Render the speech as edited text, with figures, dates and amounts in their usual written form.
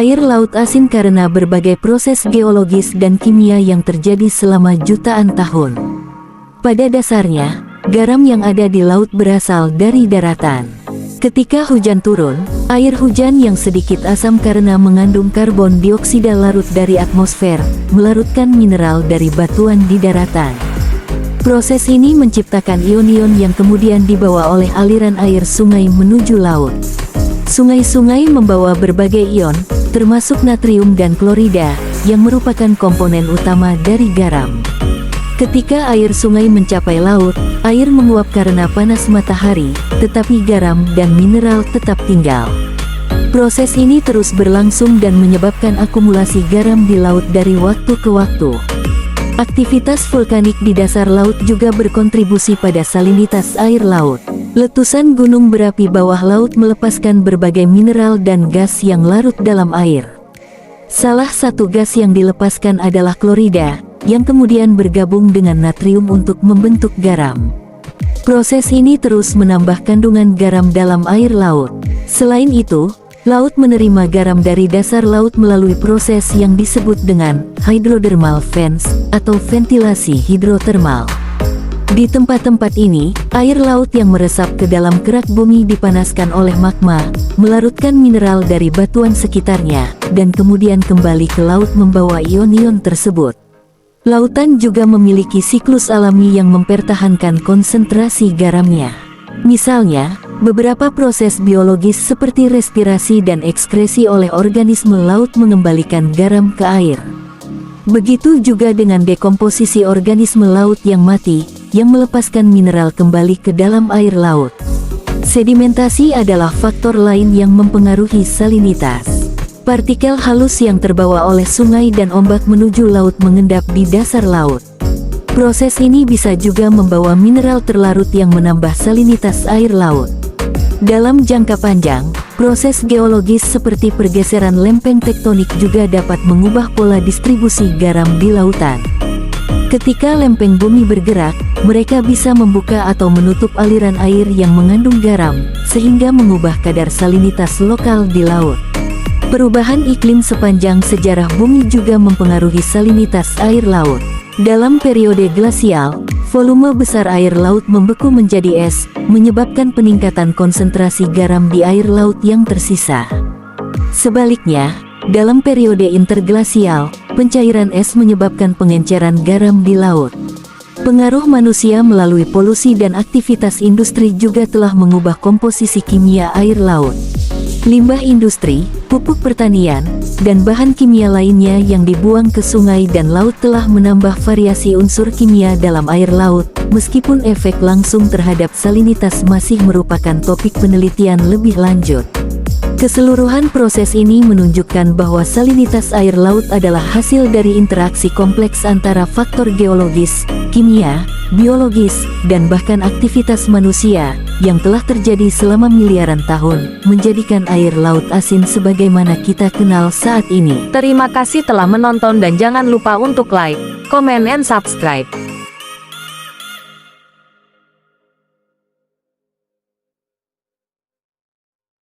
Air laut asin karena berbagai proses geologis dan kimia yang terjadi selama jutaan tahun. Pada dasarnya, garam yang ada di laut berasal dari daratan. Ketika hujan turun, air hujan yang sedikit asam karena mengandung karbon dioksida larut dari atmosfer, melarutkan mineral dari batuan di daratan. Proses ini menciptakan ion-ion yang kemudian dibawa oleh aliran air sungai menuju laut. Sungai-sungai membawa berbagai ion, termasuk natrium dan klorida, yang merupakan komponen utama dari garam. Ketika air sungai mencapai laut, air menguap karena panas matahari, tetapi garam dan mineral tetap tinggal. Proses ini terus berlangsung dan menyebabkan akumulasi garam di laut dari waktu ke waktu. Aktivitas vulkanik di dasar laut juga berkontribusi pada salinitas air laut. Letusan gunung berapi bawah laut melepaskan berbagai mineral dan gas yang larut dalam air. Salah satu gas yang dilepaskan adalah klorida, yang kemudian bergabung dengan natrium untuk membentuk garam. Proses ini terus menambah kandungan garam dalam air laut. Selain itu, laut menerima garam dari dasar laut melalui proses yang disebut dengan hydrothermal vents atau ventilasi hidrotermal. Di tempat-tempat ini, air laut yang meresap ke dalam kerak bumi dipanaskan oleh magma, melarutkan mineral dari batuan sekitarnya, dan kemudian kembali ke laut membawa ion-ion tersebut. Lautan juga memiliki siklus alami yang mempertahankan konsentrasi garamnya. Misalnya, beberapa proses biologis seperti respirasi dan ekskresi oleh organisme laut mengembalikan garam ke air. Begitu juga dengan dekomposisi organisme laut yang mati, yang melepaskan mineral kembali ke dalam air laut. Sedimentasi adalah faktor lain yang mempengaruhi salinitas. Partikel halus yang terbawa oleh sungai dan ombak menuju laut mengendap di dasar laut. Proses ini bisa juga membawa mineral terlarut yang menambah salinitas air laut. Dalam jangka panjang, proses geologis seperti pergeseran lempeng tektonik juga dapat mengubah pola distribusi garam di lautan. Ketika lempeng bumi bergerak, mereka bisa membuka atau menutup aliran air yang mengandung garam, sehingga mengubah kadar salinitas lokal di laut. Perubahan iklim sepanjang sejarah bumi juga mempengaruhi salinitas air laut. Dalam periode glasial, volume besar air laut membeku menjadi es, menyebabkan peningkatan konsentrasi garam di air laut yang tersisa. Sebaliknya, dalam periode interglasial, pencairan es menyebabkan pengenceran garam di laut. Pengaruh manusia melalui polusi dan aktivitas industri juga telah mengubah komposisi kimia air laut. Limbah industri, pupuk pertanian, dan bahan kimia lainnya yang dibuang ke sungai dan laut telah menambah variasi unsur kimia dalam air laut, meskipun efek langsung terhadap salinitas masih merupakan topik penelitian lebih lanjut. Keseluruhan proses ini menunjukkan bahwa salinitas air laut adalah hasil dari interaksi kompleks antara faktor geologis, kimia, biologis, dan bahkan aktivitas manusia, yang telah terjadi selama miliaran tahun, menjadikan air laut asin sebagaimana kita kenal saat ini. Terima kasih telah menonton dan jangan lupa untuk like, comment, and subscribe.